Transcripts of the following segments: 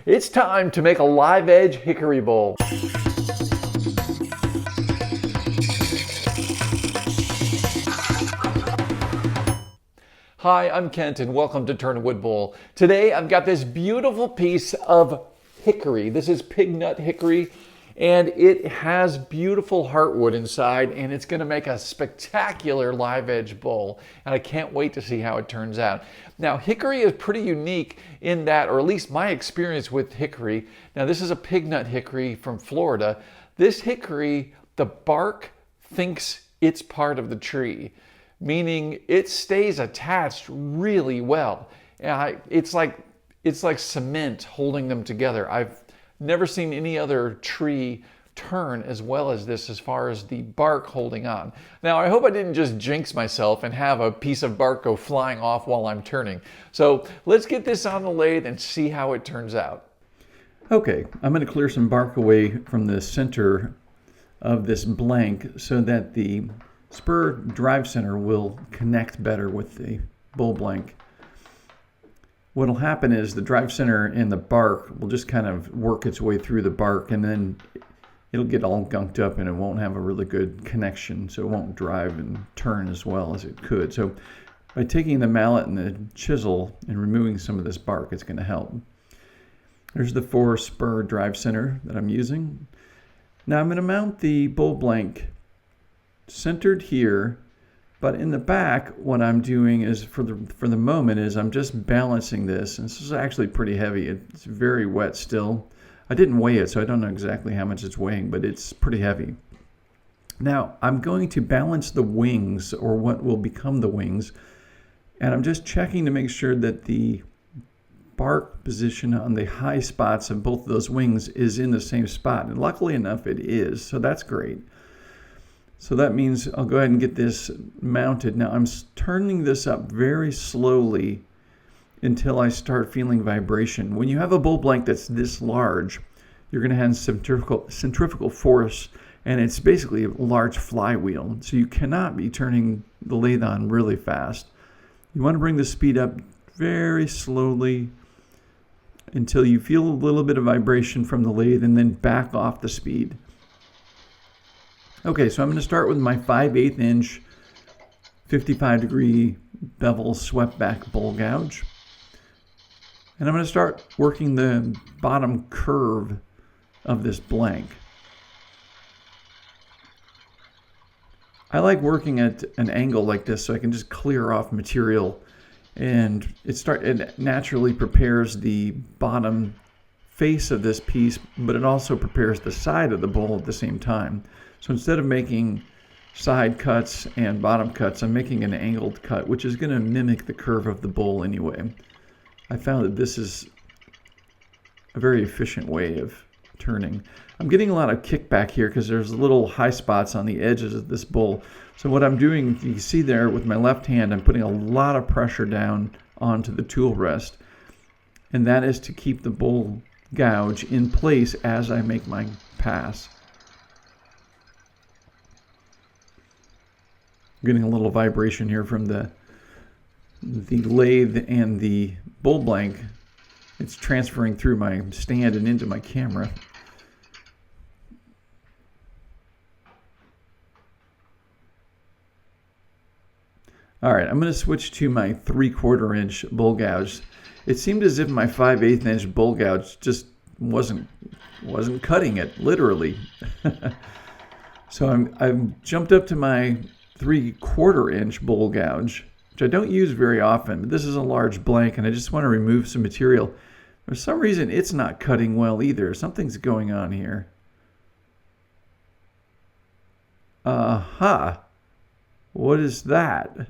It's time to make a live edge hickory bowl. Hi, I'm Kent and welcome to Turn Wood Bowl. Today I've got this beautiful piece of hickory. This is pig nut hickory and it has beautiful heartwood inside and it's going to make a spectacular live edge bowl. And I can't wait to see how it turns out. Now hickory is pretty unique in that, or at least my experience with hickory. Now this is a pig nut hickory from Florida. This hickory, the bark thinks it's part of the tree, meaning it stays attached really well. It's like cement holding them together. I've never seen any other tree turn as well as this as far as the bark holding on. Now I hope I didn't just jinx myself and have a piece of bark go flying off while I'm turning. So let's get this on the lathe and see how it turns out. Okay, I'm going to clear some bark away from the center of this blank so that the spur drive center will connect better with the bowl blank. What'll happen is the drive center and the bark will just kind of work its way through the bark, and then it'll get all gunked up and it won't have a really good connection, so it won't drive and turn as well as it could. So by taking the mallet and the chisel and removing some of this bark, it's going to help. There's the 4 spur drive center that I'm using. Now I'm going to mount the bowl blank centered here, but in the back what I'm doing is for the moment is I'm just balancing this, and this is actually pretty heavy. It's very wet still. I didn't weigh it, so I don't know exactly how much it's weighing, but it's pretty heavy. Now I'm going to balance the wings, or what will become the wings, and I'm just checking to make sure that the bark position on the high spots of both of those wings is in the same spot, and luckily enough it is, so that's great. So that means I'll go ahead and get this mounted. Now I'm turning this up very slowly until I start feeling vibration. When you have a bowl blank that's this large, you're going to have centrifugal force, and it's basically a large flywheel. So you cannot be turning the lathe on really fast. You want to bring the speed up very slowly until you feel a little bit of vibration from the lathe, and then back off the speed. Okay, so I'm going to start with my 5/8 inch 55-degree bevel swept back bowl gouge. And I'm going to start working the bottom curve of this blank. I like working at an angle like this so I can just clear off material, and it naturally prepares the bottom face of this piece, but it also prepares the side of the bowl at the same time. So instead of making side cuts and bottom cuts, I'm making an angled cut, which is going to mimic the curve of the bowl anyway. I found that this is a very efficient way of turning. I'm getting a lot of kickback here because there's little high spots on the edges of this bowl. So what I'm doing, you can see there with my left hand, I'm putting a lot of pressure down onto the tool rest. And that is to keep the bowl gouge in place as I make my pass. Getting a little vibration here from the lathe and the bowl blank. It's transferring through my stand and into my camera. All right, I'm going to switch to my 3/4 inch bowl gouge. It seemed as if my 5/8 inch bowl gouge just wasn't cutting it, literally. So I've jumped up to my 3/4 inch bowl gouge, which I don't use very often, but this is a large blank and I just want to remove some material. For some reason it's not cutting well either. Something's going on here. Aha! What is that?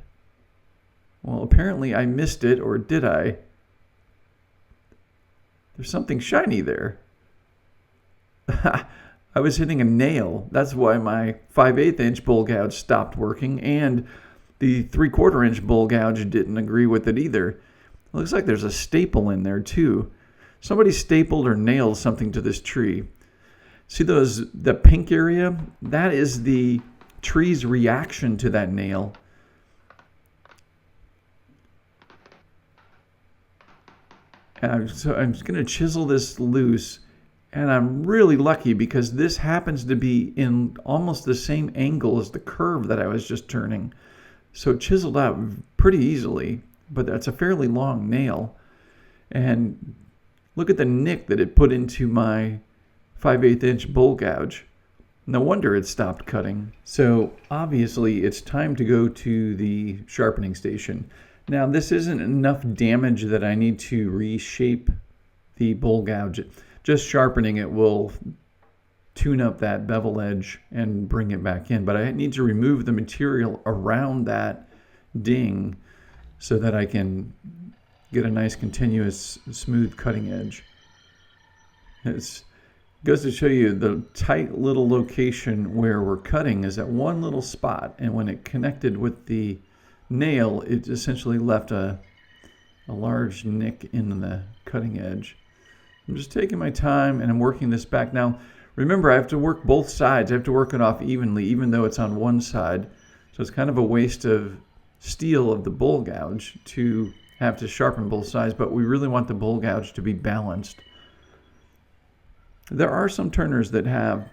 Well, apparently I missed it, or did I? There's something shiny there. I was hitting a nail. That's why my 5/8 inch bowl gouge stopped working, and the 3/4 inch bowl gouge didn't agree with it either. It looks like there's a staple in there too. Somebody stapled or nailed something to this tree. See the pink area? That is the tree's reaction to that nail. And so I'm just going to chisel this loose. And I'm really lucky because this happens to be in almost the same angle as the curve that I was just turning. So it chiseled out pretty easily, but that's a fairly long nail. And look at the nick that it put into my 5/8 inch bowl gouge. No wonder it stopped cutting. So obviously it's time to go to the sharpening station. Now this isn't enough damage that I need to reshape the bowl gouge. Just sharpening it will tune up that bevel edge and bring it back in. But I need to remove the material around that ding so that I can get a nice continuous smooth cutting edge. It goes to show you the tight little location where we're cutting is at one little spot, and when it connected with the nail, it essentially left a large nick in the cutting edge. I'm just taking my time and I'm working this back. Now, remember, I have to work both sides. I have to work it off evenly, even though it's on one side. So it's kind of a waste of steel of the bowl gouge to have to sharpen both sides, but we really want the bowl gouge to be balanced. There are some turners that have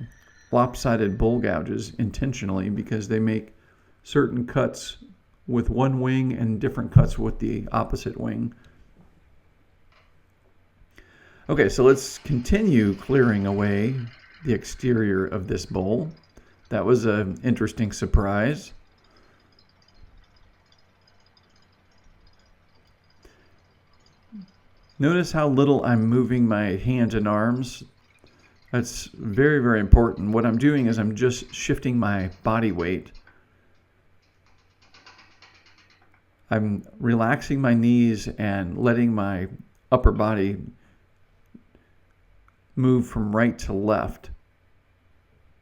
lopsided bowl gouges intentionally because they make certain cuts with one wing and different cuts with the opposite wing. Okay, so let's continue clearing away the exterior of this bowl. That was an interesting surprise. Notice how little I'm moving my hands and arms. That's very, very important. What I'm doing is I'm just shifting my body weight. I'm relaxing my knees and letting my upper body move from right to left.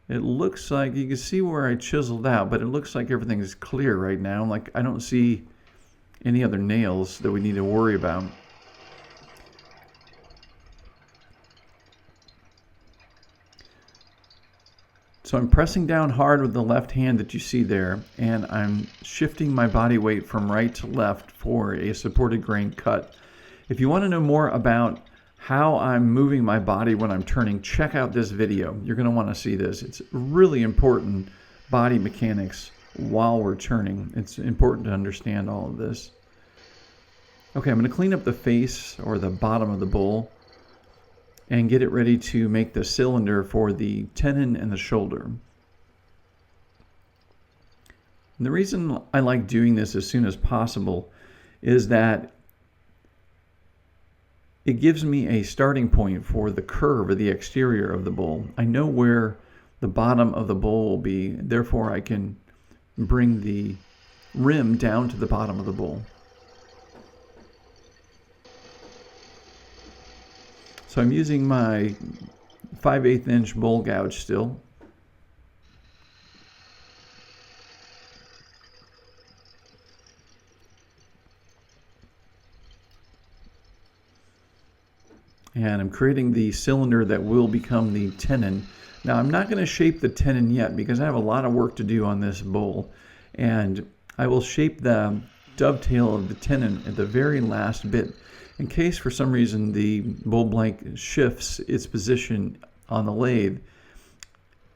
It looks like you can see where I chiseled out, but it looks like everything is clear right now. Like I don't see any other nails that we need to worry about. So I'm pressing down hard with the left hand that you see there, and I'm shifting my body weight from right to left for a supported grain cut. If you want to know more about how I'm moving my body when I'm turning, check out this video. You're going to want to see this. It's really important body mechanics while we're turning. It's important to understand all of this. Okay, I'm going to clean up the face or the bottom of the bowl and get it ready to make the cylinder for the tenon and the shoulder. And the reason I like doing this as soon as possible is that it gives me a starting point for the curve of the exterior of the bowl. I know where the bottom of the bowl will be, therefore I can bring the rim down to the bottom of the bowl. So I'm using my 5/8 inch bowl gouge still. And I'm creating the cylinder that will become the tenon. Now I'm not going to shape the tenon yet because I have a lot of work to do on this bowl. And I will shape the dovetail of the tenon at the very last bit. In case for some reason the bowl blank shifts its position on the lathe,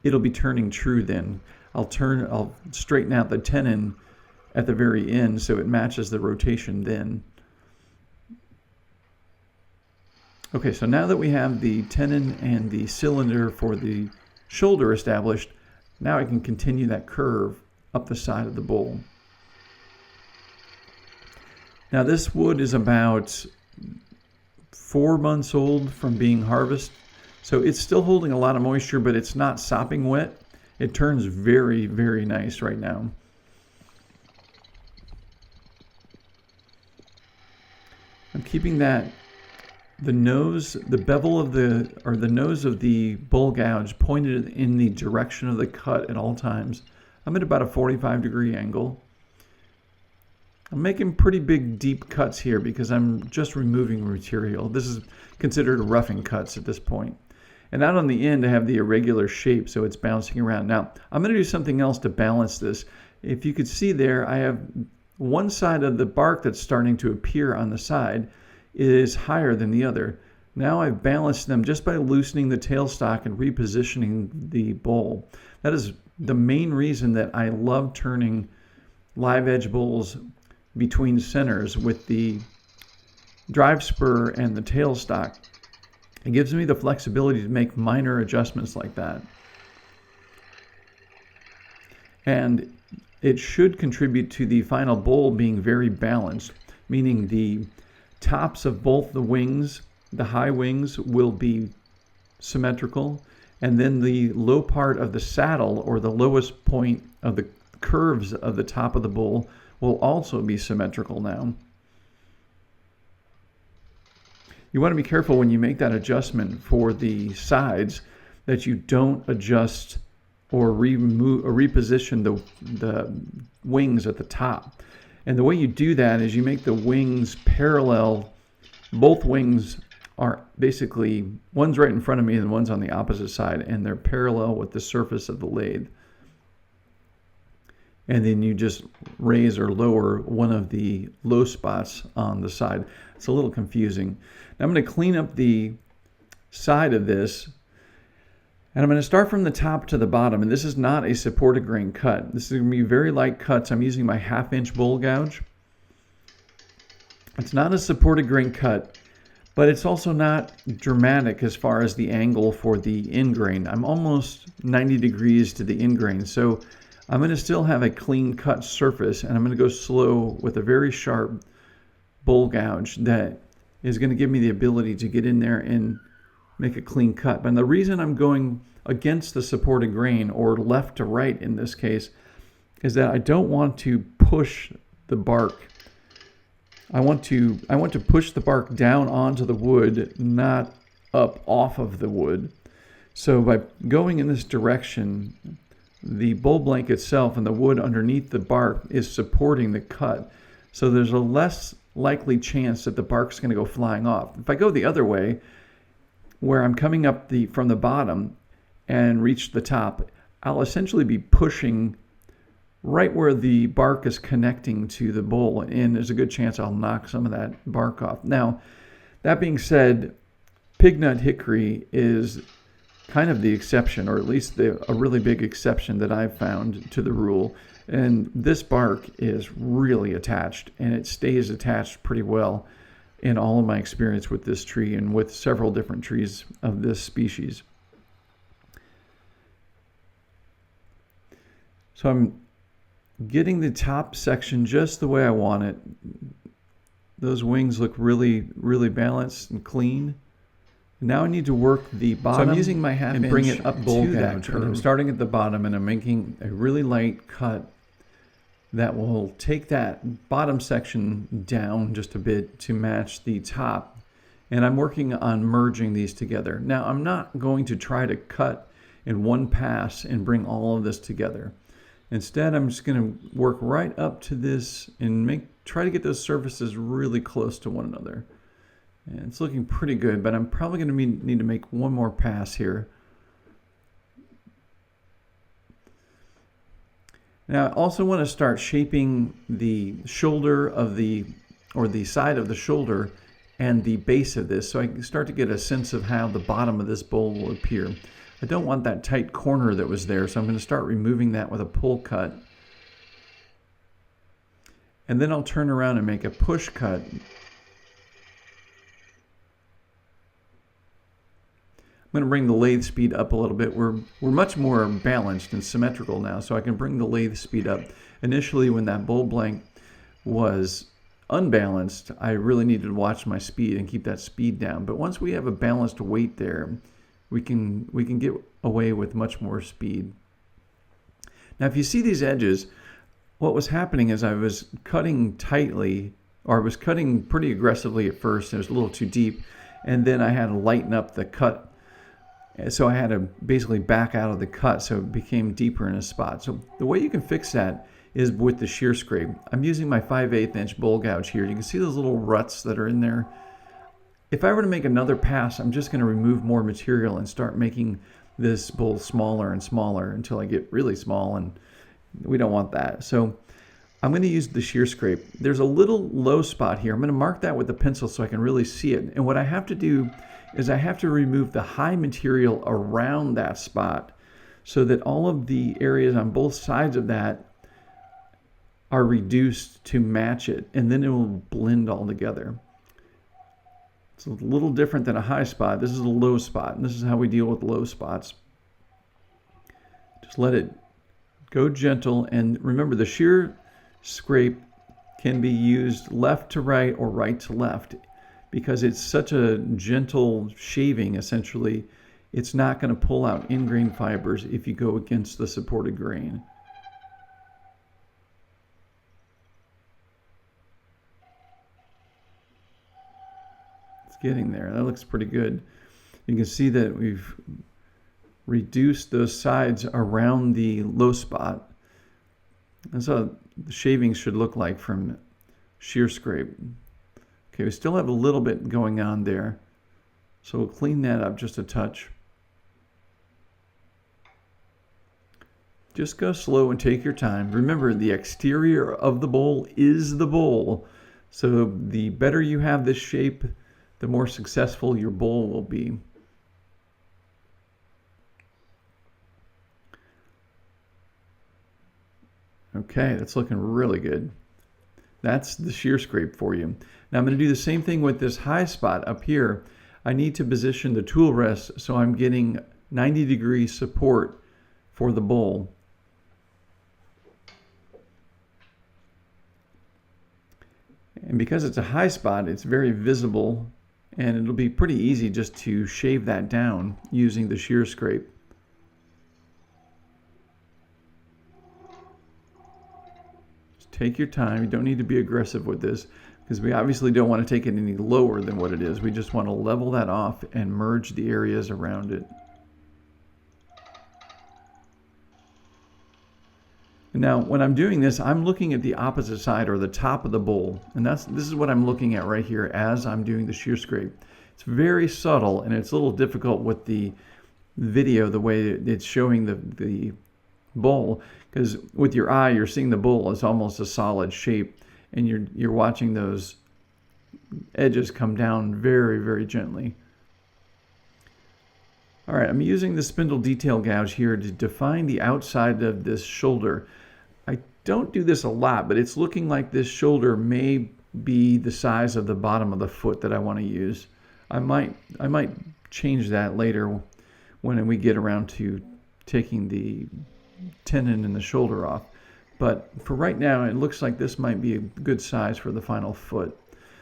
it'll be turning true then. I'll straighten out the tenon at the very end so it matches the rotation then. Okay, so now that we have the tenon and the cylinder for the shoulder established, now I can continue that curve up the side of the bowl. Now this wood is about 4 months old from being harvested, so it's still holding a lot of moisture, but it's not sopping wet. It turns very, very nice right now. I'm keeping that the bevel of the nose of the bowl gouge pointed in the direction of the cut at all times. I'm at about a 45-degree angle. I'm making pretty big, deep cuts here because I'm just removing material. This is considered roughing cuts at this point. And out on the end, I have the irregular shape, so it's bouncing around. Now, I'm going to do something else to balance this. If you could see there, I have one side of the bark that's starting to appear on the side is higher than the other. Now I've balanced them just by loosening the tailstock and repositioning the bowl. That is the main reason that I love turning live edge bowls between centers with the drive spur and the tailstock. It gives me the flexibility to make minor adjustments like that. And it should contribute to the final bowl being very balanced, meaning the tops of both the wings, the high wings, will be symmetrical, and then the low part of the saddle, or the lowest point of the curves of the top of the bowl, will also be symmetrical now. You want to be careful when you make that adjustment for the sides that you don't adjust or reposition the wings at the top. And the way you do that is you make the wings parallel. Both wings are basically, one's right in front of me and one's on the opposite side, and they're parallel with the surface of the lathe. And then you just raise or lower one of the low spots on the side. It's a little confusing. Now I'm going to clean up the side of this, and I'm going to start from the top to the bottom. And this is not a supported grain cut. This is going to be very light cuts. I'm using my 1/2 inch bowl gouge. It's not a supported grain cut, but it's also not dramatic as far as the angle for the end grain. I'm almost 90 degrees to the end grain, so I'm going to still have a clean cut surface, and I'm going to go slow with a very sharp bowl gouge that is going to give me the ability to get in there and make a clean cut. And the reason I'm going against the supported grain, or left to right in this case, is that I don't want to push the bark. I want to push the bark down onto the wood, not up off of the wood. So by going in this direction, the bowl blank itself and the wood underneath the bark is supporting the cut. So there's a less likely chance that the bark's going to go flying off. If I go the other way, where I'm coming up from the bottom and reach the top, I'll essentially be pushing right where the bark is connecting to the bowl, and there's a good chance I'll knock some of that bark off. Now, that being said, pig nut hickory is kind of the exception, or at least a really big exception that I've found to the rule. And this bark is really attached, and it stays attached pretty well in all of my experience with this tree and with several different trees of this species. So I'm getting the top section just the way I want it. Those wings look really, really balanced and clean. Now I need to work the bottom. So I'm using my 1/2 inch and bring it up to that curve. I'm starting at the bottom, and I'm making a really light cut that will take that bottom section down just a bit to match the top. And I'm working on merging these together. Now I'm not going to try to cut in one pass and bring all of this together. Instead, I'm just going to work right up to this and try to get those surfaces really close to one another. And it's looking pretty good, but I'm probably going to need to make one more pass here. Now I also want to start shaping the shoulder of the side of the shoulder and the base of this, so I can start to get a sense of how the bottom of this bowl will appear. I don't want that tight corner that was there, so I'm going to start removing that with a pull cut. And then I'll turn around and make a push cut. I'm going to bring the lathe speed up a little bit. We're much more balanced and symmetrical now, so I can bring the lathe speed up. Initially, when that bowl blank was unbalanced, I really needed to watch my speed and keep that speed down. But once we have a balanced weight there, we can get away with much more speed. Now, if you see these edges, what was happening is I was cutting tightly, or I was cutting pretty aggressively at first. It was a little too deep, and then I had to lighten up the cut. So I had to basically back out of the cut so it became deeper in a spot. So the way you can fix that is with the shear scrape. I'm using my 5/8 inch bowl gouge here. You can see those little ruts that are in there. If I were to make another pass, I'm just going to remove more material and start making this bowl smaller and smaller until I get really small, and we don't want that. So I'm going to use the shear scrape. There's a little low spot here. I'm going to mark that with the pencil so I can really see it. And what I have to do is I have to remove the high material around that spot so that all of the areas on both sides of that are reduced to match it, and then it will blend all together. It's a little different than a high spot. This is a low spot, and this is how we deal with low spots. Just let it go gentle, and remember the shear scrape can be used left to right or right to left because it's such a gentle shaving. Essentially, it's not going to pull out in-grain fibers if you go against the supported grain. It's getting there. That looks pretty good. You can see that we've reduced those sides around the low spot. That's how the shavings should look like from shear scrape. Okay, we still have a little bit going on there, so we'll clean that up just a touch. Just go slow and take your time. Remember, the exterior of the bowl is the bowl, so the better you have this shape, the more successful your bowl will be. Okay, that's looking really good. That's the shear scrape for you. Now I'm going to do the same thing with this high spot up here. I need to position the tool rest so I'm getting 90-degree support for the bowl. And because it's a high spot, it's very visible, and it'll be pretty easy just to shave that down using the shear scrape. Take your time. You don't need to be aggressive with this because we obviously don't want to take it any lower than what it is. We just want to level that off and merge the areas around it. And now when I'm doing this, I'm looking at the opposite side or the top of the bowl. And this is what I'm looking at right here as I'm doing the shear scrape. It's very subtle and it's a little difficult with the video, the way it's showing the bowl, because with your eye you're seeing the bowl as almost a solid shape, and you're watching those edges come down very, very gently. All right, I'm using the spindle detail gouge here to define the outside of this shoulder. I don't do this a lot, but it's looking like this shoulder may be the size of the bottom of the foot that I want to use. I might change that later when we get around to taking the tenon and the shoulder off, but for right now it looks like this might be a good size for the final foot.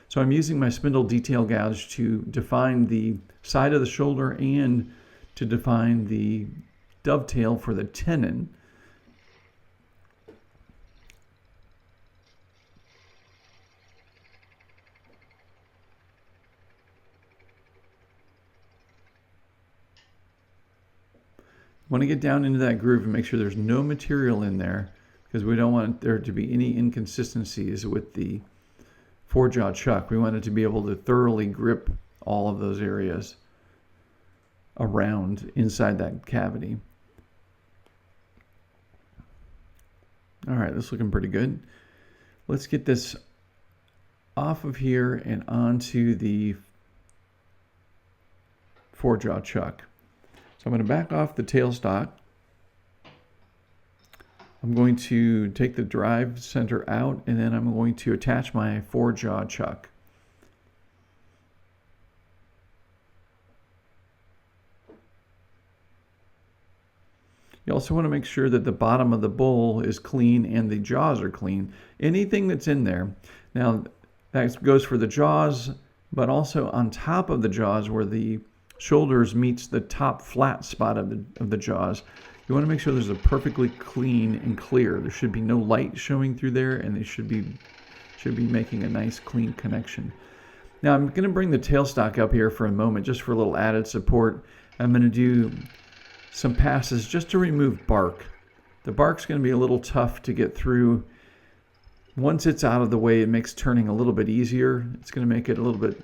So I'm using my spindle detail gouge to define the side of the shoulder and to define the dovetail for the tenon. Want to get down into that groove and make sure there's no material in there because we don't want there to be any inconsistencies with the four-jaw chuck. We want it to be able to thoroughly grip all of those areas around inside that cavity. All right, this is looking pretty good. Let's get this off of here and onto the four-jaw chuck. So I'm going to back off the tailstock. I'm going to take the drive center out, and then I'm going to attach my four-jaw chuck. You also want to make sure that the bottom of the bowl is clean and the jaws are clean. Anything that's in there. Now, that goes for the jaws, but also on top of the jaws where the shoulders meets the top flat spot of the jaws. You want to make sure there's a perfectly clean and clear. There should be no light showing through there, and they should be making a nice clean connection. Now I'm going to bring the tailstock up here for a moment just for a little added support. I'm going to do some passes just to remove bark. The bark's going to be a little tough to get through. Once it's out of the way, it makes turning a little bit easier. It's going to make it a little bit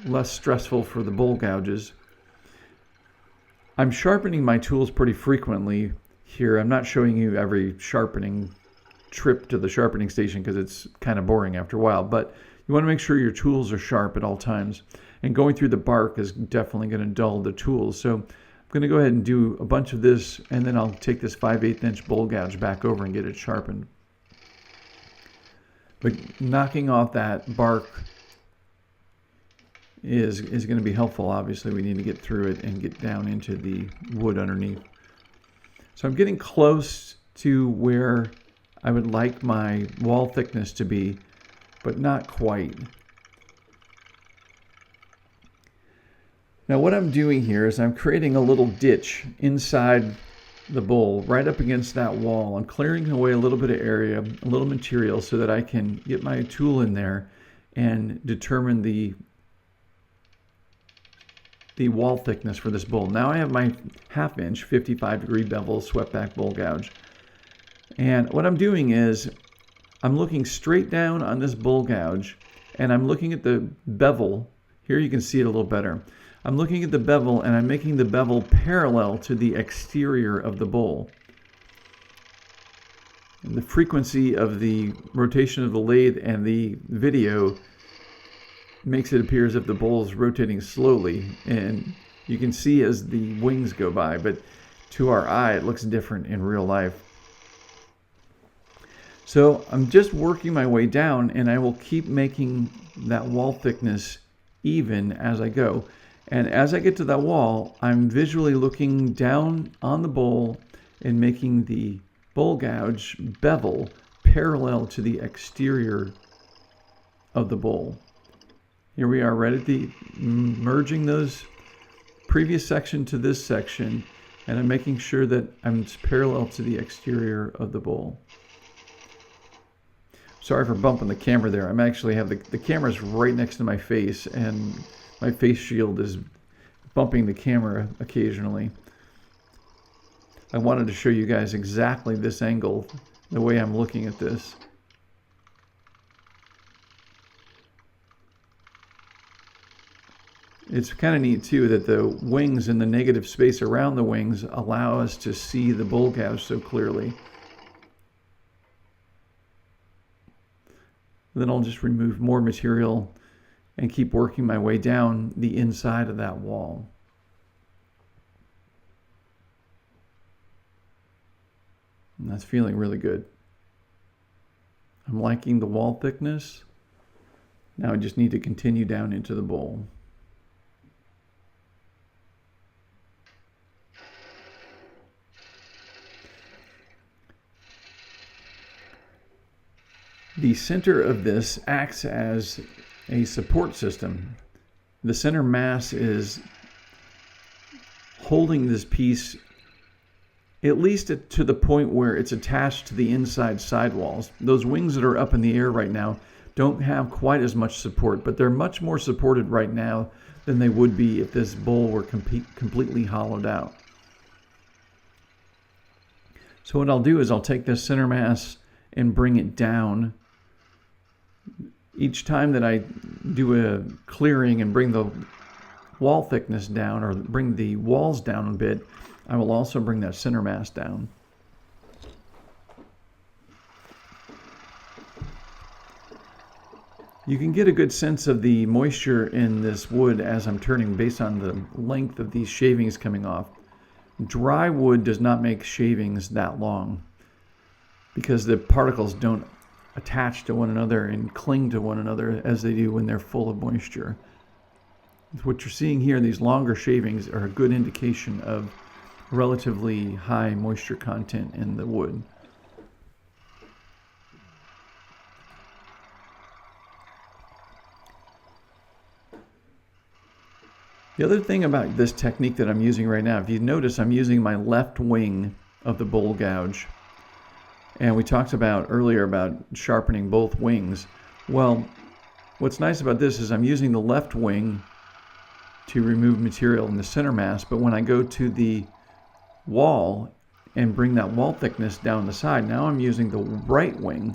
less stressful for the bowl gouges. I'm sharpening my tools pretty frequently here. I'm not showing you every sharpening trip to the sharpening station because it's kind of boring after a while. But you want to make sure your tools are sharp at all times. And going through the bark is definitely going to dull the tools. So I'm going to go ahead and do a bunch of this, and then I'll take this 5/8 inch bowl gouge back over and get it sharpened. But knocking off that bark is going to be helpful. Obviously, we need to get through it and get down into the wood underneath. So I'm getting close to where I would like my wall thickness to be, but not quite. Now what I'm doing here is I'm creating a little ditch inside the bowl, right up against that wall. I'm clearing away a little bit of area, a little material, so that I can get my tool in there and determine the wall thickness for this bowl. Now I have my 1/2 inch 55-degree bevel swept back bowl gouge. And what I'm doing is I'm looking straight down on this bowl gouge, and I'm looking at the bevel. Here you can see it a little better. I'm looking at the bevel, and I'm making the bevel parallel to the exterior of the bowl. And the frequency of the rotation of the lathe and the video makes it appear as if the bowl is rotating slowly, and you can see as the wings go by, but to our eye it looks different in real life. So I'm just working my way down, and I will keep making that wall thickness even as I go. And as I get to that wall, I'm visually looking down on the bowl and making the bowl gouge bevel parallel to the exterior of the bowl. Here we are right at the merging those previous section to this section, and I'm making sure that I'm parallel to the exterior of the bowl. Sorry for bumping the camera there. I'm actually have the camera's right next to my face, and my face shield is bumping the camera occasionally. I wanted to show you guys exactly this angle, the way I'm looking at this. It's kind of neat too that the wings and the negative space around the wings allow us to see the bowl gouge so clearly. Then I'll just remove more material and keep working my way down the inside of that wall. And that's feeling really good. I'm liking the wall thickness. Now I just need to continue down into the bowl. The center of this acts as a support system. The center mass is holding this piece at least to the point where it's attached to the inside sidewalls. Those wings that are up in the air right now don't have quite as much support, but they're much more supported right now than they would be if this bowl were completely hollowed out. So what I'll do is I'll take this center mass and bring it down. Each time that I do a clearing and bring the wall thickness down, or bring the walls down a bit, I will also bring that center mass down. You can get a good sense of the moisture in this wood as I'm turning based on the length of these shavings coming off. Dry wood does not make shavings that long because the particles don't attach to one another and cling to one another as they do when they're full of moisture. What you're seeing here, these longer shavings, are a good indication of relatively high moisture content in the wood. The other thing about this technique that I'm using right now, if you notice, I'm using my left wing of the bowl gouge. And we talked about earlier about sharpening both wings. Well, what's nice about this is I'm using the left wing to remove material in the center mass, but when I go to the wall and bring that wall thickness down the side, now I'm using the right wing,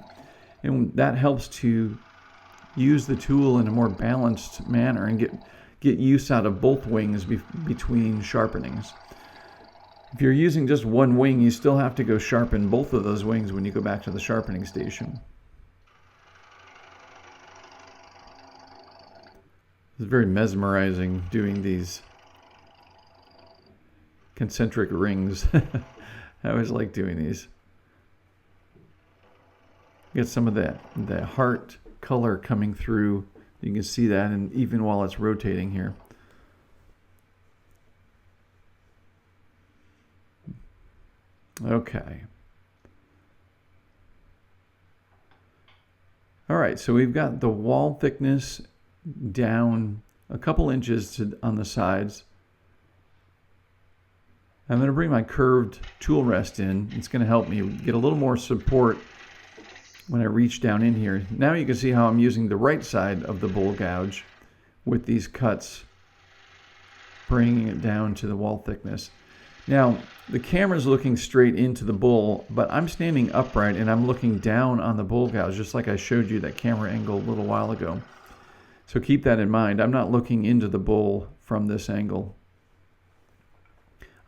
and that helps to use the tool in a more balanced manner and get use out of both wings between sharpenings. If you're using just one wing, you still have to go sharpen both of those wings when you go back to the sharpening station. It's very mesmerizing doing these concentric rings. I always like doing these. Get some of that heart color coming through. You can see that, and even while it's rotating here. Okay. All right, so we've got the wall thickness down a couple inches on the sides. I'm going to bring my curved tool rest in. It's going to help me get a little more support when I reach down in here. Now you can see how I'm using the right side of the bowl gouge with these cuts, bringing it down to the wall thickness. Now, the camera's looking straight into the bowl, but I'm standing upright and I'm looking down on the bowl gouge, just like I showed you that camera angle a little while ago. So keep that in mind. I'm not looking into the bowl from this angle.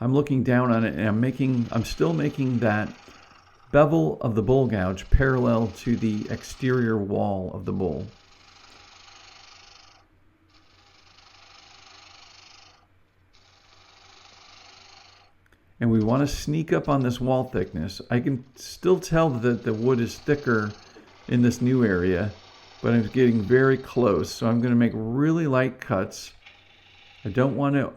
I'm looking down on it, and I'm still making that bevel of the bowl gouge parallel to the exterior wall of the bowl. And we want to sneak up on this wall thickness. I can still tell that the wood is thicker in this new area, but I'm getting very close. So I'm going to make really light cuts. I don't want to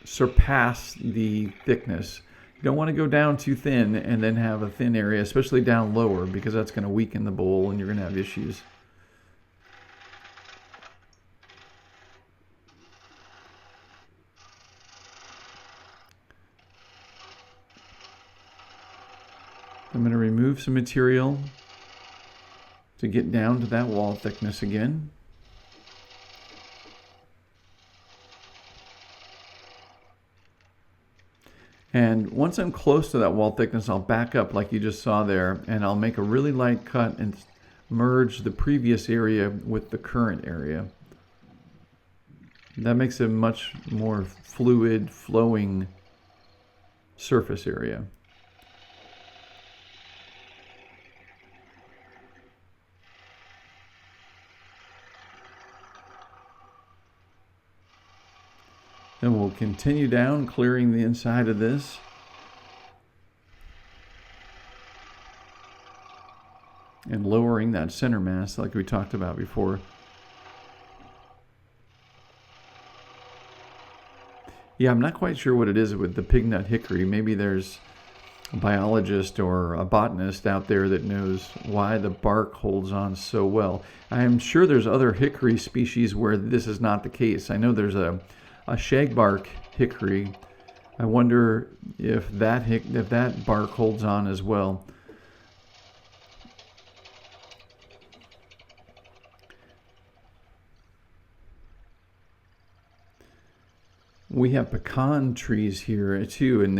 surpass the thickness. You don't want to go down too thin and then have a thin area, especially down lower, because that's going to weaken the bowl and you're going to have issues. I'm going to remove some material to get down to that wall thickness again. And once I'm close to that wall thickness, I'll back up like you just saw there, and I'll make a really light cut and merge the previous area with the current area. That makes a much more fluid, flowing surface area. Then we'll continue down, clearing the inside of this. And lowering that center mass like we talked about before. Yeah, I'm not quite sure what it is with the pignut hickory. Maybe there's a biologist or a botanist out there that knows why the bark holds on so well. I am sure there's other hickory species where this is not the case. I know there's a shagbark hickory. I wonder if that bark holds on as well. We have pecan trees here too, and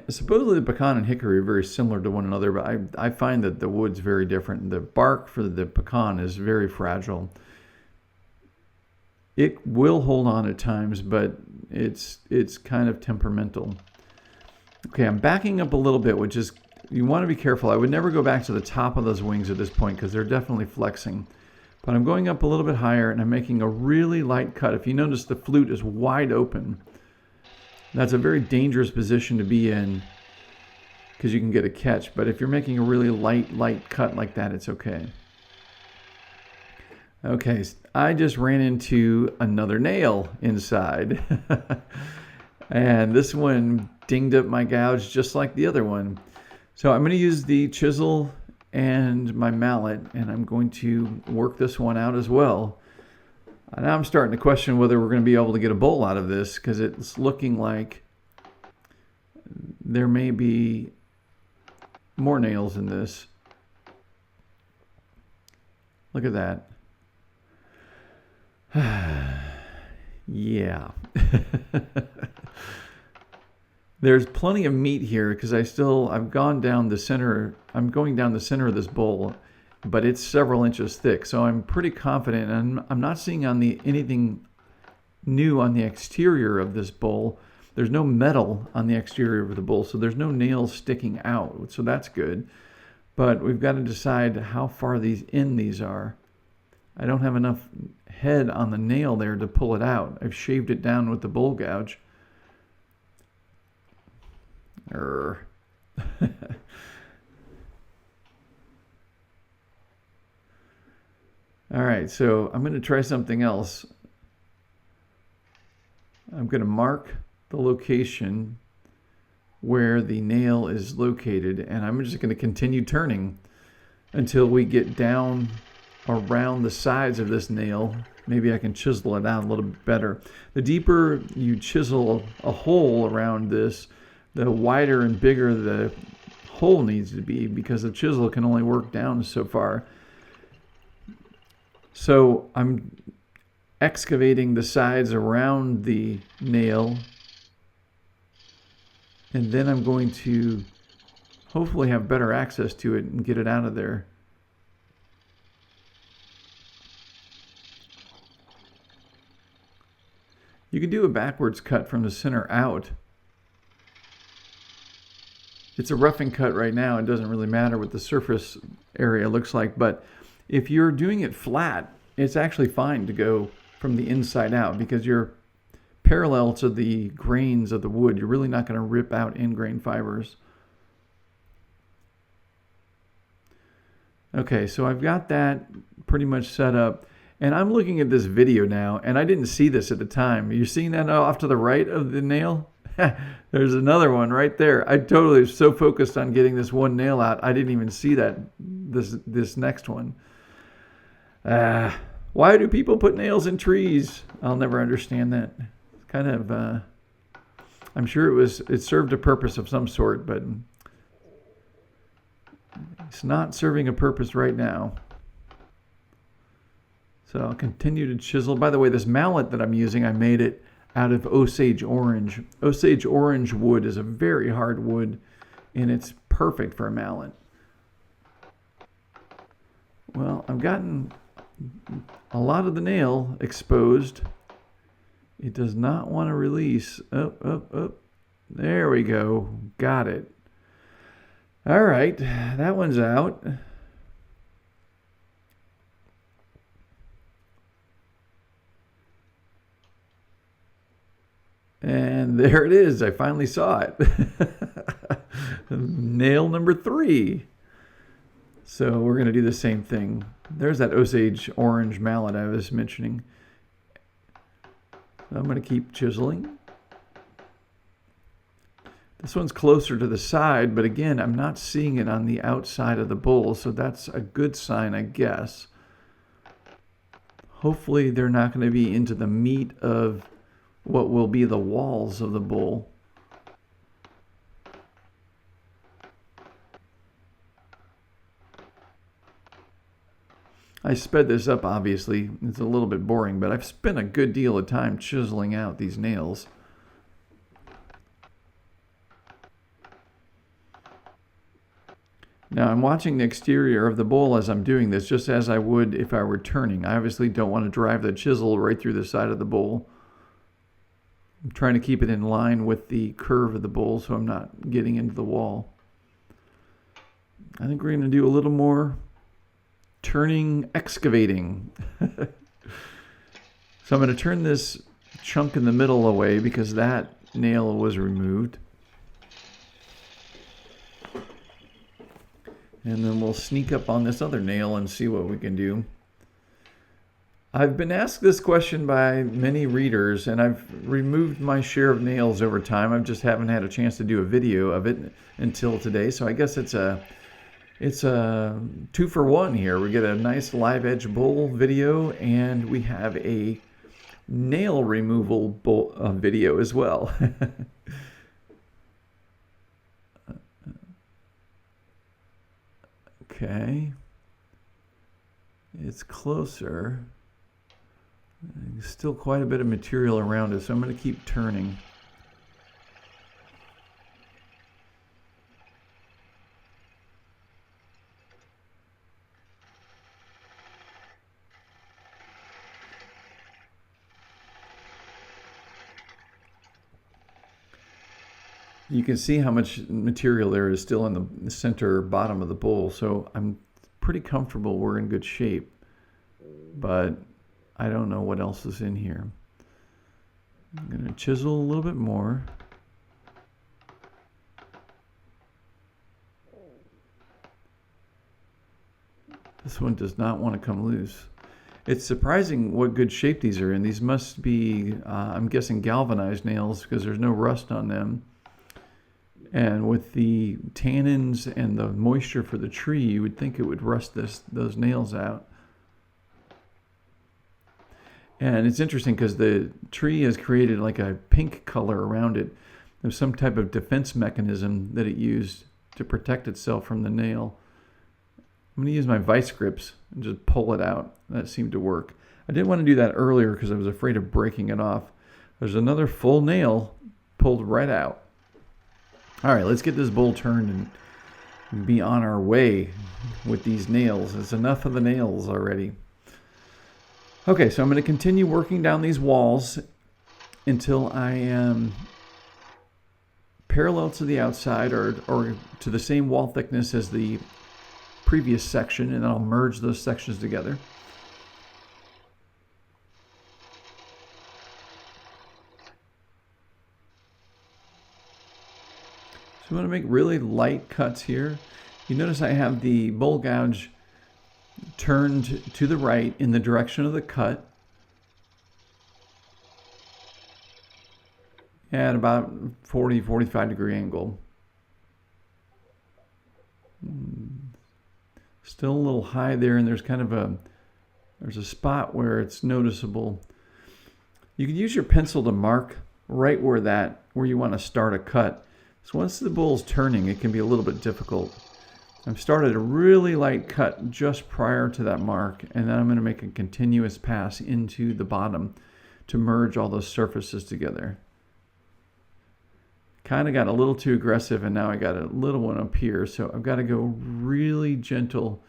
supposedly the pecan and hickory are very similar to one another, but I find that the wood's very different. The bark for the pecan is very fragile. It will hold on at times, but it's kind of temperamental. Okay, I'm backing up a little bit, which is, you want to be careful. I would never go back to the top of those wings at this point because they're definitely flexing. But I'm going up a little bit higher and I'm making a really light cut. If you notice, the flute is wide open. That's a very dangerous position to be in because you can get a catch. But if you're making a really light cut like that, it's okay. Okay, I just ran into another nail inside. And this one dinged up my gouge just like the other one. So I'm going to use the chisel and my mallet, and I'm going to work this one out as well. Now I'm starting to question whether we're going to be able to get a bowl out of this, because it's looking like there may be more nails in this. Look at that. Yeah. There's plenty of meat here because I'm going down the center of this bowl, but it's several inches thick. So I'm pretty confident, and I'm not seeing anything new on the exterior of this bowl, There's no metal on the exterior of the bowl, so there's no nails sticking out, so that's good. But we've got to decide how far these are. I don't have enough head on the nail there to pull it out. I've shaved it down with the bowl gouge. All right, so I'm going to try something else. I'm going to mark the location where the nail is located, and I'm just going to continue turning until we get down around the sides of this nail. Maybe I can chisel it out a little bit better. The deeper you chisel a hole around this, the wider and bigger the hole needs to be, because the chisel can only work down so far. So I'm excavating the sides around the nail, and then I'm going to hopefully have better access to it and get it out of there. You can do a backwards cut from the center out. It's a roughing cut right now. It doesn't really matter what the surface area looks like, but if you're doing it flat, it's actually fine to go from the inside out, because you're parallel to the grains of the wood. You're really not going to rip out in-grain fibers. Okay, so I've got that pretty much set up, and I'm looking at this video now, and I didn't see this at the time. You're seeing that off to the right of the nail? There's another one right there. I totally was so focused on getting this one nail out, I didn't even see that this next one. Why do people put nails in trees? I'll never understand that. It's kind of, I'm sure it served a purpose of some sort, but it's not serving a purpose right now. So I'll continue to chisel. By the way, this mallet that I'm using, I made it out of Osage orange. Osage orange wood is a very hard wood, and it's perfect for a mallet. Well, I've gotten a lot of the nail exposed. It does not want to release. Up. There we go. Got it. All right, that one's out. And there it is. I finally saw it. Nail number 3. So we're going to do the same thing. There's that Osage orange mallet I was mentioning. I'm going to keep chiseling. This one's closer to the side, but again, I'm not seeing it on the outside of the bowl, so that's a good sign, I guess. Hopefully they're not going to be into the meat of what will be the walls of the bowl. I sped this up, obviously. It's a little bit boring, but I've spent a good deal of time chiseling out these nails. Now I'm watching the exterior of the bowl as I'm doing this, just as I would if I were turning. I obviously don't want to drive the chisel right through the side of the bowl. I'm trying to keep it in line with the curve of the bowl so I'm not getting into the wall. I think we're going to do a little more turning, excavating. So I'm going to turn this chunk in the middle away because that nail was removed. And then we'll sneak up on this other nail and see what we can do. I've been asked this question by many readers, and I've removed my share of nails over time. I just haven't had a chance to do a video of it until today. So I guess it's a 2-for-1 here. We get a nice live edge bowl video, and we have a nail removal bowl video as well. Okay, it's closer. There's still quite a bit of material around it, so I'm going to keep turning. You can see how much material there is still in the center bottom of the bowl, so I'm pretty comfortable we're in good shape, but I don't know what else is in here. I'm going to chisel a little bit more. This one does not want to come loose. It's surprising what good shape these are in. These must be, I'm guessing, galvanized nails because there's no rust on them. And with the tannins and the moisture for the tree, you would think it would rust those nails out. And it's interesting because the tree has created like a pink color around it. There's some type of defense mechanism that it used to protect itself from the nail. I'm going to use my vice grips and just pull it out. That seemed to work. I didn't want to do that earlier because I was afraid of breaking it off. There's another full nail pulled right out. All right, let's get this bowl turned and be on our way with these nails. It's enough of the nails already. Okay, so I'm going to continue working down these walls until I am parallel to the outside or to the same wall thickness as the previous section, and then I'll merge those sections together. So I'm going to make really light cuts here. You notice I have the bowl gouge turned to the right in the direction of the cut at about 40-45 degree angle. Still a little high there, and there's kind of there's a spot where it's noticeable. You can use your pencil to mark right where you want to start a cut. So once the bowl's turning, it can be a little bit difficult. I've started a really light cut just prior to that mark, and then I'm going to make a continuous pass into the bottom to merge all those surfaces together. Kind of got a little too aggressive, and now I got a little one up here, so I've got to go really gentle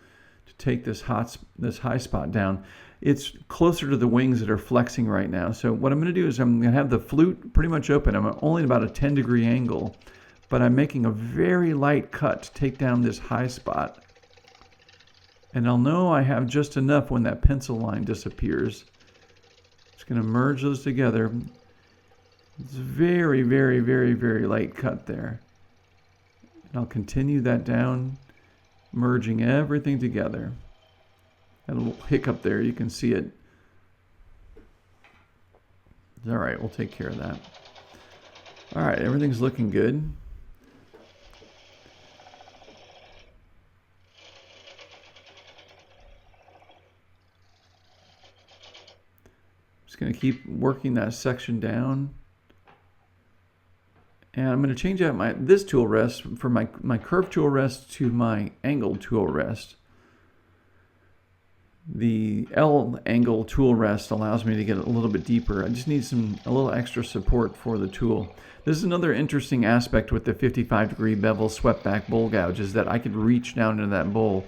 to take this high spot down. It's closer to the wings that are flexing right now. So what I'm going to do is I'm going to have the flute pretty much open. I'm only at about a 10-degree angle, but I'm making a very light cut to take down this high spot. And I'll know I have just enough when that pencil line disappears. Just going to merge those together. It's very, very, very, very light cut there. And I'll continue that down, merging everything together. That little hiccup there, you can see it. All right, we'll take care of that. All right, everything's looking good. Just going to keep working that section down. And I'm going to change out this tool rest from my curved tool rest to my angled tool rest. The L angle tool rest allows me to get a little bit deeper. I just need a little extra support for the tool. This is another interesting aspect with the 55-degree bevel swept back bowl gouge, is that I could reach down into that bowl.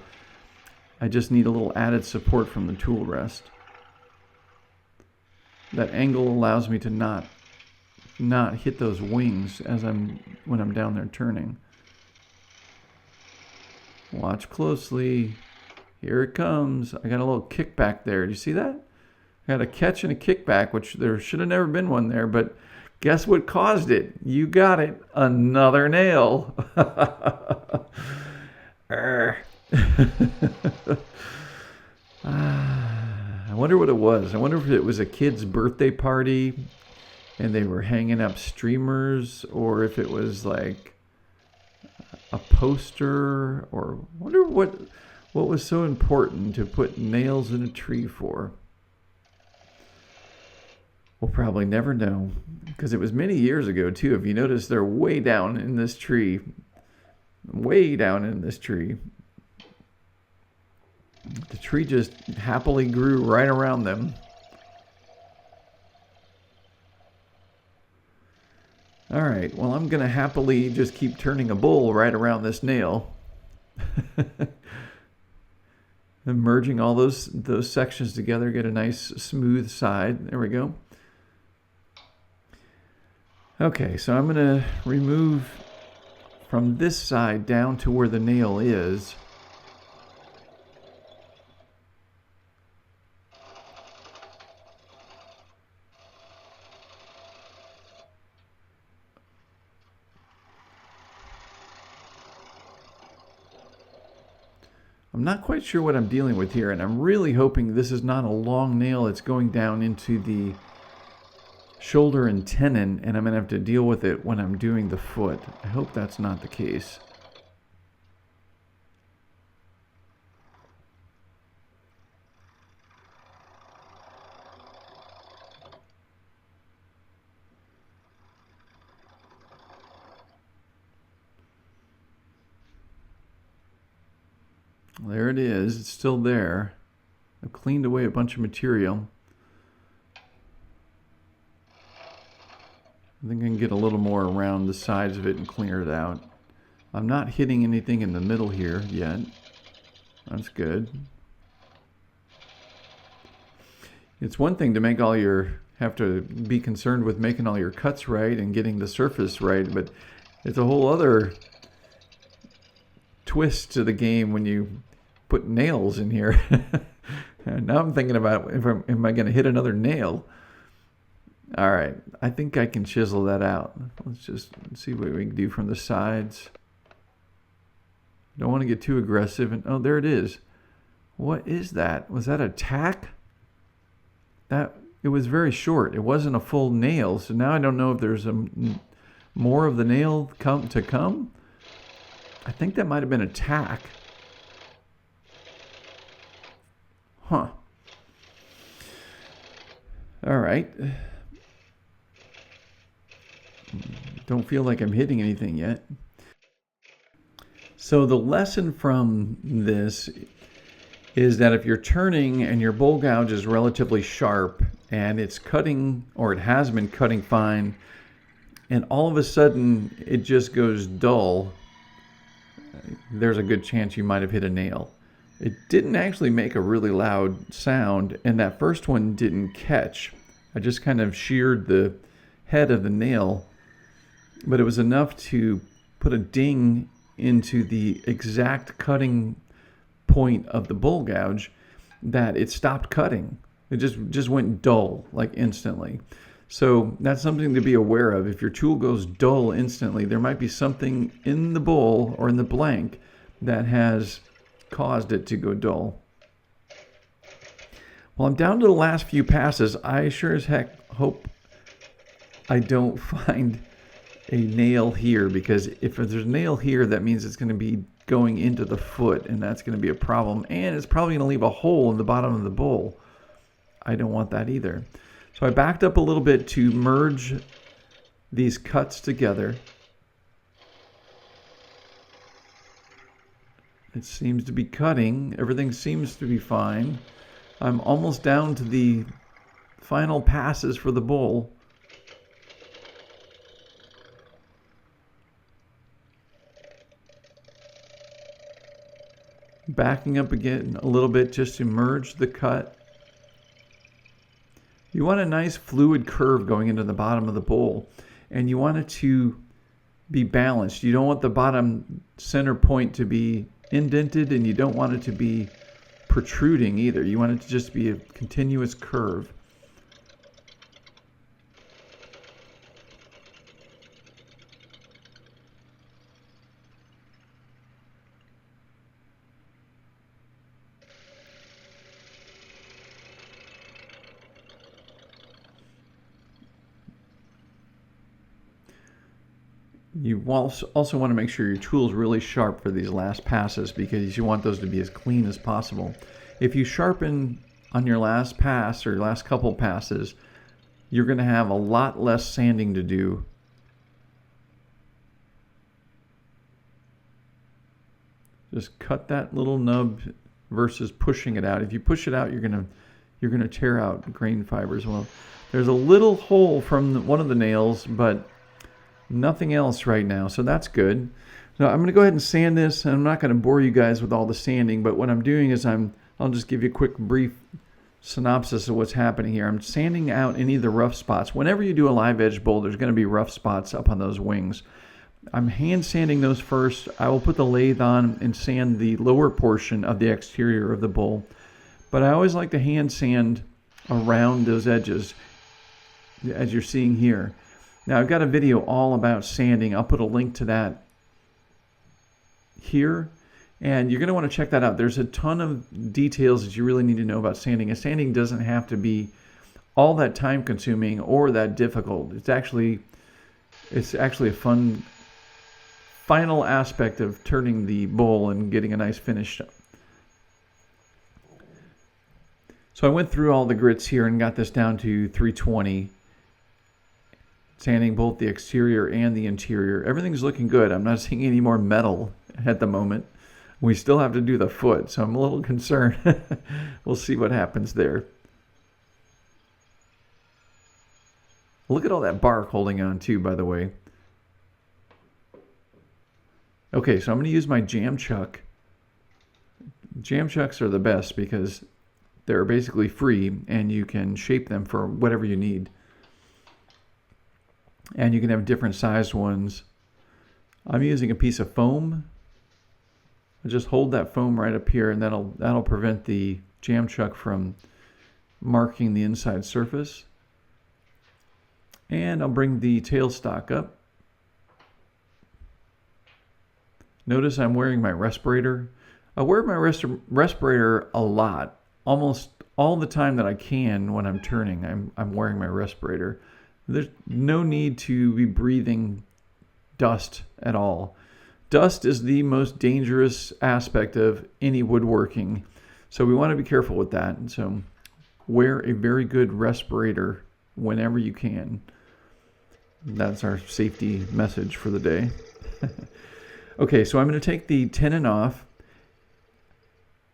I just need a little added support from the tool rest. That angle allows me to not hit those wings when I'm down there turning. Watch closely. Here it comes. I got a little kickback there. Do you see that? I got a catch and a kickback, which there should have never been one there, but guess what caused it? You got it. Another nail. I wonder what it was. I wonder if it was a kid's birthday party and they were hanging up streamers, or if it was like a poster, or I wonder what was so important to put nails in a tree for. We'll probably never know, because it was many years ago too. If you notice, they're way down in this tree. Way down in this tree. The tree just happily grew right around them. All right, well, I'm going to happily just keep turning a bowl right around this nail. And merging all those sections together, get a nice smooth side. There we go. Okay, so I'm going to remove from this side down to where the nail is. I'm not quite sure what I'm dealing with here, and I'm really hoping this is not a long nail. It's going down into the shoulder and tenon, and I'm going to have to deal with it when I'm doing the foot. I hope that's not the case. There it is. It's still there. I've cleaned away a bunch of material. I think I can get a little more around the sides of it and clear it out. I'm not hitting anything in the middle here yet. That's good. It's one thing to make all your, have to be concerned with making all your cuts right and getting the surface right, but it's a whole other twist to the game when you put nails in here. And now I'm thinking about, am I going to hit another nail? All right, I think I can chisel that out. Let's just see what we can do from the sides. Don't want to get too aggressive. And oh, there it is. What is that? Was that a tack? It was very short. It wasn't a full nail. So now I don't know if there's more of the nail to come. I think that might have been a tack. Huh. All right. Don't feel like I'm hitting anything yet. So the lesson from this is that if you're turning and your bowl gouge is relatively sharp and it's cutting, or it has been cutting fine, and all of a sudden it just goes dull, there's a good chance you might have hit a nail. It didn't actually make a really loud sound, and that first one didn't catch. I just kind of sheared the head of the nail, but it was enough to put a ding into the exact cutting point of the bowl gouge that it stopped cutting. It just went dull, like instantly. So that's something to be aware of. If your tool goes dull instantly, there might be something in the bowl or in the blank that has caused it to go dull. Well, I'm down to the last few passes. I sure as heck hope I don't find a nail here, because if there's a nail here, that means it's going to be going into the foot, and that's going to be a problem, and it's probably going to leave a hole in the bottom of the bowl. I don't want that either. So I backed up a little bit to merge these cuts together. It seems to be cutting. Everything seems to be fine. I'm almost down to the final passes for the bowl. Backing up again a little bit just to merge the cut. You want a nice fluid curve going into the bottom of the bowl, and you want it to be balanced. You don't want the bottom center point to be indented, and you don't want it to be protruding either. You want it to just be a continuous curve. You also want to make sure your tool is really sharp for these last passes, because you want those to be as clean as possible. If you sharpen on your last pass or last couple passes, you're going to have a lot less sanding to do. Just cut that little nub versus pushing it out. If you push it out, you're going to tear out grain fibers. Well, there's a little hole from one of the nails, but nothing else right now, so that's good. Now I'm going to go ahead and sand this, and I'm not going to bore you guys with all the sanding, but what I'm doing is I'll just give you a quick brief synopsis of what's happening here. I'm sanding out any of the rough spots. Whenever you do a live edge bowl, there's going to be rough spots up on those wings. I'm hand sanding those first. I will put the lathe on and sand the lower portion of the exterior of the bowl. But I always like to hand sand around those edges, as you're seeing here. Now I've got a video all about sanding. I'll put a link to that here. And you're going to want to check that out. There's a ton of details that you really need to know about sanding. And sanding doesn't have to be all that time consuming or that difficult. It's actually a fun final aspect of turning the bowl and getting a nice finish. So I went through all the grits here and got this down to 320, sanding both the exterior and the interior. Everything's looking good. I'm not seeing any more metal at the moment. We still have to do the foot, so I'm a little concerned. We'll see what happens there. Look at all that bark holding on too, by the way. Okay, so I'm going to use my jam chuck. Jam chucks are the best because they're basically free and you can shape them for whatever you need. And you can have different sized ones. I'm using a piece of foam. I just hold that foam right up here and that'll prevent the jam chuck from marking the inside surface. And I'll bring the tailstock up. Notice I'm wearing my respirator. I wear my respirator a lot. Almost all the time that I can when I'm turning, I'm wearing my respirator. There's no need to be breathing dust at all. Dust is the most dangerous aspect of any woodworking, so we want to be careful with that. And so wear a very good respirator whenever you can. That's our safety message for the day. Okay, so I'm going to take the tenon off,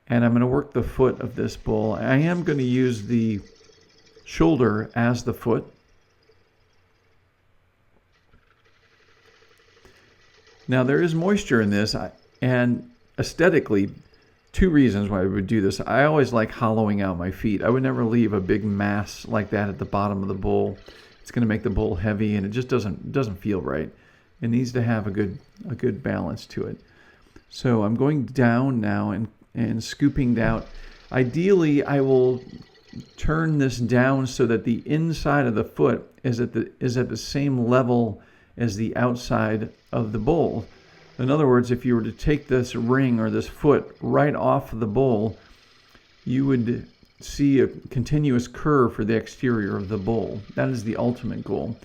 and I'm going to work the foot of this bowl. I am going to use the shoulder as the foot. Now there is moisture in this, and aesthetically, two reasons why I would do this. I always like hollowing out my feet. I would never leave a big mass like that at the bottom of the bowl. It's going to make the bowl heavy, and it just doesn't feel right. It needs to have a good balance to it. So I'm going down now and scooping out. Ideally, I will turn this down so that the inside of the foot is at the same level as the outside of the bowl. In other words, if you were to take this ring or this foot right off of the bowl, you would see a continuous curve for the exterior of the bowl. That is the ultimate goal.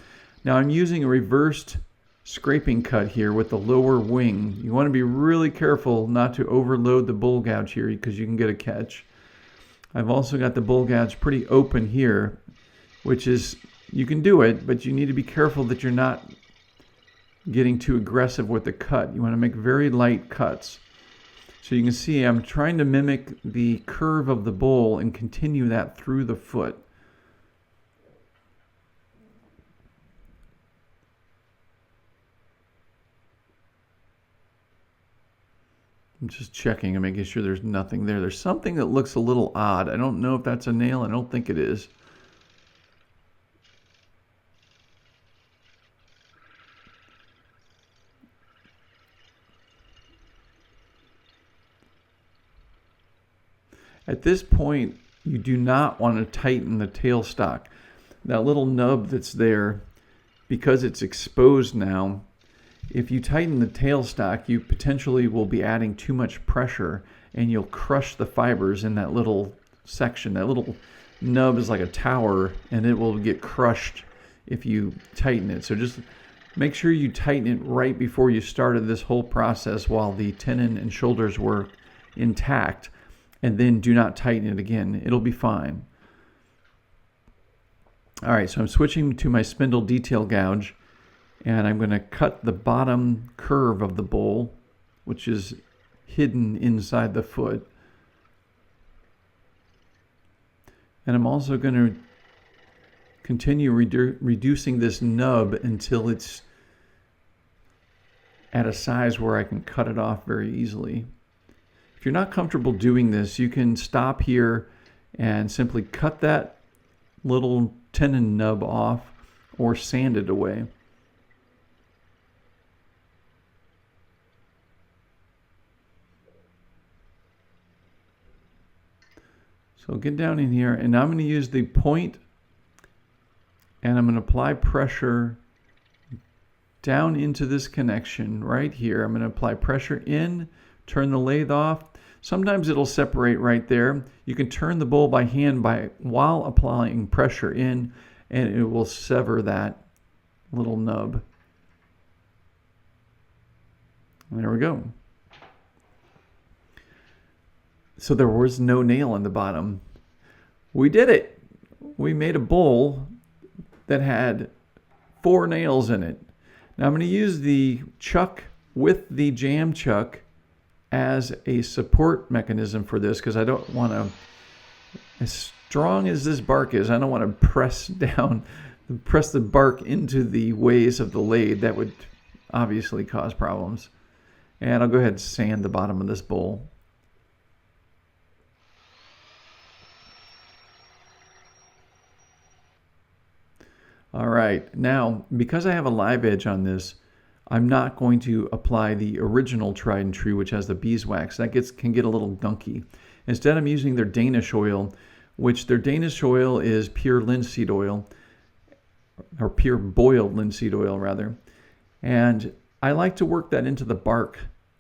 Now I'm using a reversed scraping cut here with the lower wing. You want to be really careful not to overload the bowl gouge here because you can get a catch. I've also got the bowl gouge pretty open here, which is, you can do it, but you need to be careful that you're not getting too aggressive with the cut. You want to make very light cuts. So you can see I'm trying to mimic the curve of the bowl and continue that through the foot. I'm just checking and making sure there's nothing there. There's something that looks a little odd. I don't know if that's a nail. I don't think it is. At this point, you do not want to tighten the tailstock. That little nub that's there, because it's exposed now, if you tighten the tailstock, you potentially will be adding too much pressure and you'll crush the fibers in that little section. That little nub is like a tower and it will get crushed if you tighten it. So just make sure you tighten it right before you started this whole process while the tenon and shoulders were intact, and then do not tighten it again. It'll be fine. All right, so I'm switching to my spindle detail gouge, and I'm going to cut the bottom curve of the bowl, which is hidden inside the foot. And I'm also going to continue reducing this nub until it's at a size where I can cut it off very easily. If you're not comfortable doing this, you can stop here and simply cut that little tenon nub off or sand it away. So get down in here, and I'm going to use the point, and I'm going to apply pressure down into this connection right here. I'm going to apply pressure in, turn the lathe off. Sometimes it'll separate right there. You can turn the bowl by hand while applying pressure in, and it will sever that little nub. There we go. So there was no nail in the bottom. We did it. We made a bowl that had 4 nails in it. Now I'm going to use the chuck with the jam chuck as a support mechanism for this, because I don't want to, as strong as this bark is, I don't want to press the bark into the ways of the lathe. That would obviously cause problems. And I'll go ahead and sand the bottom of this bowl. All right, now because I have a live edge on this, I'm not going to apply the original tried and true, which has the beeswax. That can get a little gunky. Instead, I'm using their Danish oil, which their Danish oil is pure linseed oil, or pure boiled linseed oil rather. And I like to work that into the bark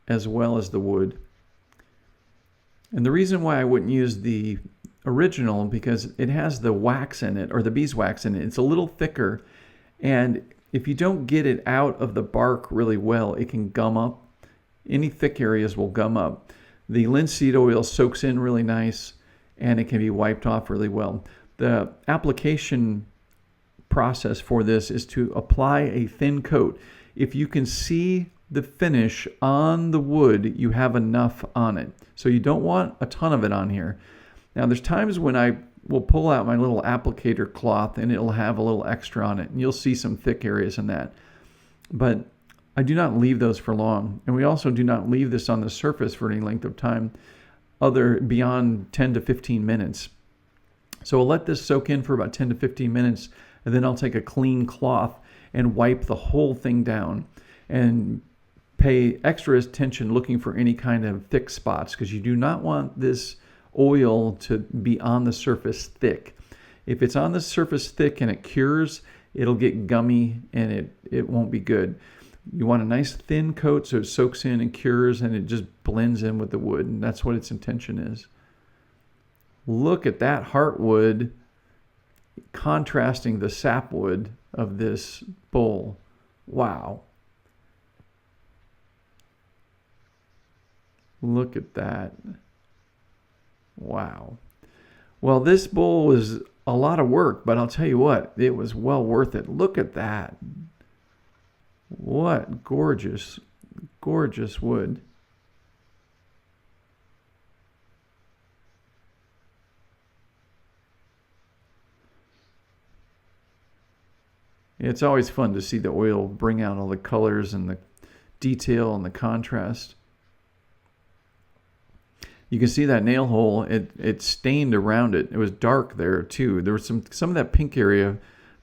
as well as the wood. And the reason why I wouldn't use the original, because it has the wax in it, or the beeswax in it. It's a little thicker, and if you don't get it out of the bark really well, it can gum up. Any thick areas will gum up. The linseed oil soaks in really nice, and it can be wiped off really well. The application process for this is to apply a thin coat. If you can see the finish on the wood, you have enough on it. So you don't want a ton of it on here. Now there's times when I will pull out my little applicator cloth and it'll have a little extra on it, and you'll see some thick areas in that. But I do not leave those for long, and we also do not leave this on the surface for any length of time beyond 10 to 15 minutes. So I'll let this soak in for about 10 to 15 minutes, and then I'll take a clean cloth and wipe the whole thing down and pay extra attention looking for any kind of thick spots, because you do not want this oil to be on the surface thick. If it's on the surface thick and it cures, it'll get gummy and it won't be good. You want a nice thin coat so it soaks in and cures and it just blends in with the wood, and that's what its intention is. Look at that heartwood contrasting the sapwood of this bowl. Wow. Look at that. Wow. Well, this bowl was a lot of work, but I'll tell you what, it was well worth it. Look at that. What gorgeous, gorgeous wood. It's always fun to see the oil bring out all the colors and the detail and the contrast. You can see that nail hole, it stained around it. It was dark there too. There was some of that pink area,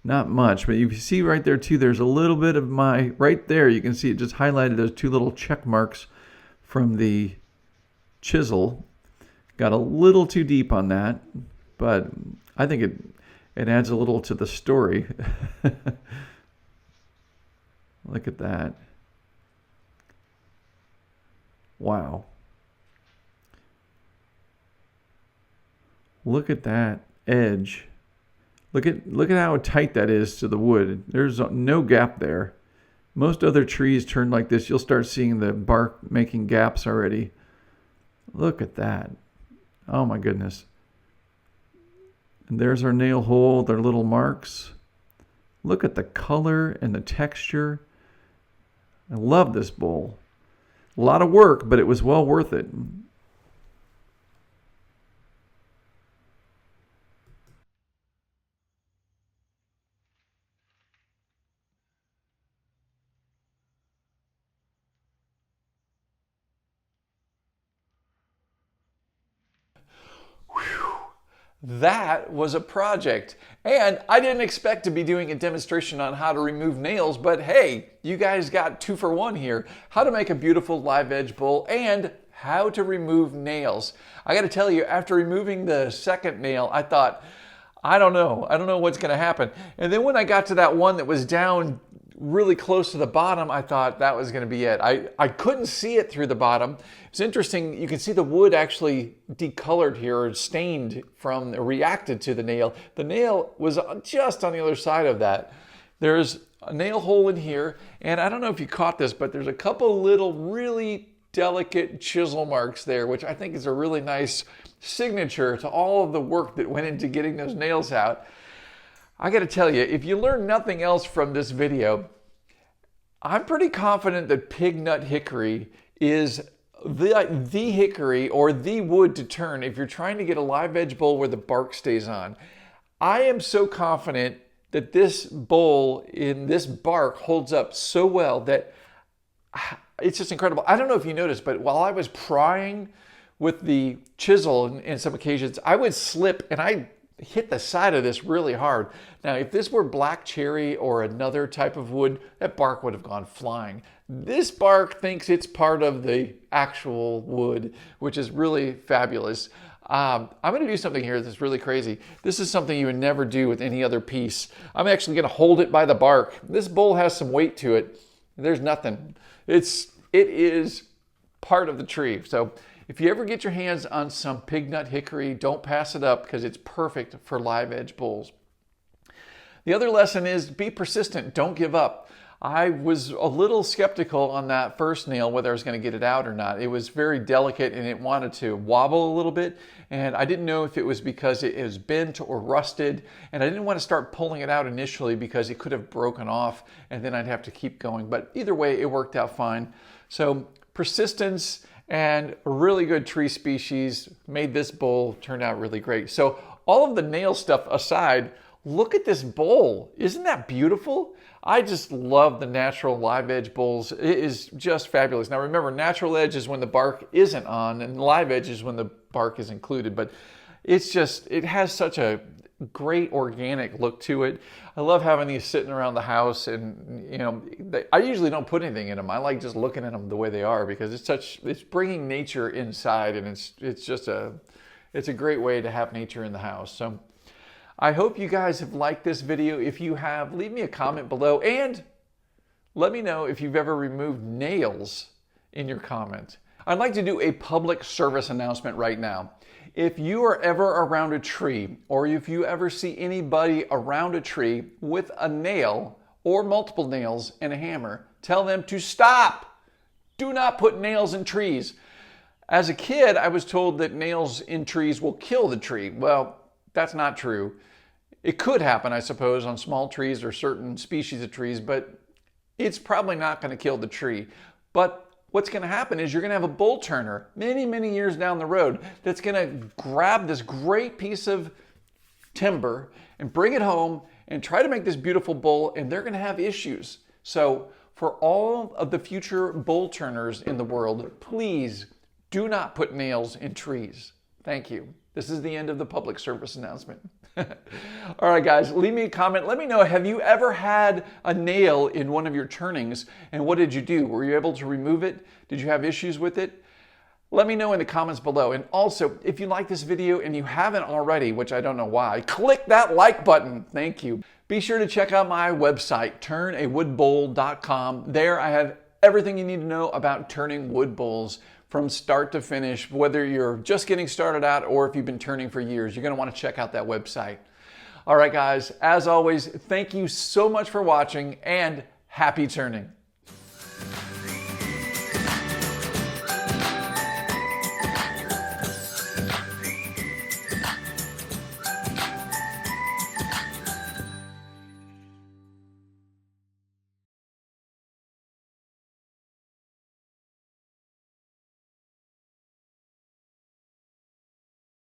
not much, but you see right there too, there's a little bit of right there, you can see it just highlighted those 2 little check marks from the chisel. Got a little too deep on that, but I think it adds a little to the story. Look at that. Wow. Look at that edge. Look at how tight that is to the wood. There's no gap there. Most other trees turn like this, you'll start seeing the bark making gaps already. Look at that. Oh my goodness. And there's our nail hole, their little marks. Look at the color and the texture. I love this bowl. A lot of work, but it was well worth it. That was a project. And I didn't expect to be doing a demonstration on how to remove nails, but hey, you guys got 2 for 1 here. How to make a beautiful live edge bowl and how to remove nails. I gotta tell you, after removing the second nail, I thought, I don't know what's gonna happen. And then when I got to that one that was down really close to the bottom, I thought that was going to be it. I couldn't see it through the bottom. It's interesting, you can see the wood actually decolored here, or stained from, reacted to the nail. The nail was just on the other side of that. There's a nail hole in here, and I don't know if you caught this, but there's a couple little really delicate chisel marks there, which I think is a really nice signature to all of the work that went into getting those nails out. I got to tell you, if you learn nothing else from this video, I'm pretty confident that pig nut hickory is the hickory or the wood to turn if you're trying to get a live edge bowl where the bark stays on. I am so confident that this bowl in this bark holds up so well that it's just incredible. I don't know if you noticed, but while I was prying with the chisel in some occasions, I would slip and I hit the side of this really hard. Now, if this were black cherry or another type of wood, that bark would have gone flying. This bark thinks it's part of the actual wood, which is really fabulous. I'm going to do something here that's really crazy. This is something you would never do with any other piece. I'm actually going to hold it by the bark. This bowl has some weight to it. There's nothing. It is part of the tree. So if you ever get your hands on some pig nut hickory, don't pass it up because it's perfect for live edge bowls. The other lesson is be persistent. Don't give up. I was a little skeptical on that first nail whether I was going to get it out or not. It was very delicate and it wanted to wobble a little bit, and I didn't know if it was because it was bent or rusted, and I didn't want to start pulling it out initially because it could have broken off and then I'd have to keep going. But either way, it worked out fine. So persistence and a really good tree species made this bowl turn out really great. So all of the nail stuff aside, look at this bowl. Isn't that beautiful? I just love the natural live edge bowls. It is just fabulous. Now remember, natural edge is when the bark isn't on, and live edge is when the bark is included, but it's just, it has such a great organic look to it. I love having these sitting around the house, and you know, I usually don't put anything in them. I like just looking at them the way they are because it's bringing nature inside, and it's a great way to have nature in the house. So I hope you guys have liked this video. If you have, leave me a comment below and let me know if you've ever removed nails in your comment. I'd like to do a public service announcement right now. If you are ever around a tree, or if you ever see anybody around a tree with a nail or multiple nails and a hammer, tell them to stop. Do not put nails in trees. As a kid, I was told that nails in trees will kill the tree. Well, that's not true. It could happen, I suppose, on small trees or certain species of trees, but it's probably not going to kill the tree. But what's going to happen is you're going to have a bowl turner many, many years down the road that's going to grab this great piece of timber and bring it home and try to make this beautiful bowl, and they're going to have issues. So for all of the future bowl turners in the world, please do not put nails in trees. Thank you. This is the end of the public service announcement. All right, guys, leave me a comment. Let me know, have you ever had a nail in one of your turnings, and what did you do? Were you able to remove it? Did you have issues with it? Let me know in the comments below. And also, if you like this video and you haven't already, which I don't know why, click that like button. Thank you. Be sure to check out my website, turnawoodbowl.com. There I have everything you need to know about turning wood bowls from start to finish, whether you're just getting started out or if you've been turning for years. You're going to want to check out that website. All right, guys, as always, thank you so much for watching and happy turning.